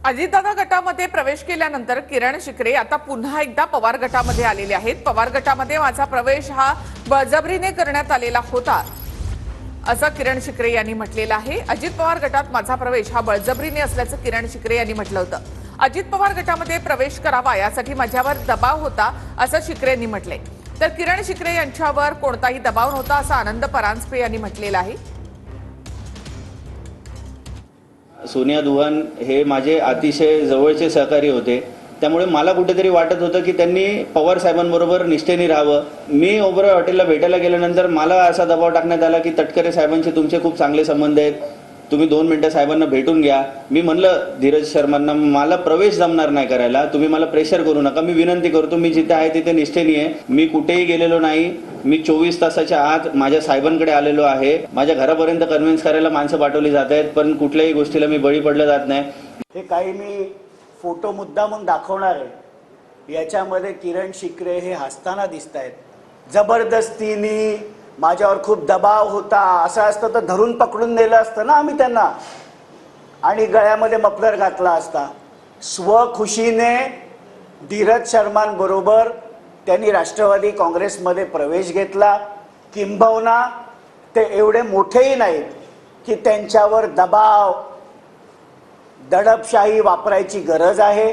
अजितदादा गटामध्ये प्रवेश केल्यानंतर किरण शिकरे आता पुन्हा एकदा पवार गटामध्ये आलेले आहेत। पवार गटामध्ये माझा प्रवेश हा बळजबरीने करण्यात आलेला होता असं किरण शिकरे यांनी म्हटलेलं आहे। अजित पवार गटात माझा प्रवेश हा बळजबरीने असल्याचं किरण शिकरे यांनी म्हटलं होतं। अजित पवार गटामध्ये प्रवेश करावा यासाठी माझ्यावर दबाव होता असं शिकरे यांनी म्हटलंय। तर किरण शिकरे यांच्यावर कोणताही दबाव नव्हता असं आनंद परांजपे यांनी म्हटलेलं आहे। सोनिया दुहान हे माझे अतिशय जवळचे सहकारी होते, त्यामुळे मला कुठेतरी वाटत होतं की त्यांनी पवार साहेबांबरोबर निष्ठेने राहावं। मी ओबरॉय हॉटेलला भेटायला गेल्यानंतर मला असा दबाव टाकण्यात आला की तटकरे साहेबांशी तुमचे खूप चांगले संबंध आहेत, तुम्ही 2 मिनिटं साहेबांना भेटून घ्या। मी म्हणलं धीरज शर्मांना मला प्रवेश जमणार नाही करायला, तुम्ही मला प्रेशर करू नका, मी विनंती करतो, मी जिथे आहे तिथे निष्ठेने आहे, मी कुठेही गेलेलो नाही, मी 24 तासाच्या आत माझ्या साहेबांकडे आलेलो आहे। माझ्या घरापर्यंत कन्व्हिन्स करायला माणसं पाठवली जात आहेत, पण कुठल्याही गोष्टीला मी बळी पडलं जात नाही। हे काही मी फोटो मुद्दामून दाखवणार आहे। याच्यामध्ये किरण शिकरे हे हसताना दिसत आहेत। जबरदस्तीने माझ्यावर खूप दबाव होता, असं असतं तर धरून पकडून नेलं असतं ना आम्ही त्यांना, आणि गळ्यामध्ये मफलर घातला असता। स्वखुशीने धीरज शर्मांबरोबर त्यांनी राष्ट्रवादी काँग्रेसमध्ये प्रवेश घेतला। किंबहुना ते एवढे मोठेही नाहीत की त्यांच्यावर दबाव दडपशाही वापरायची गरज आहे।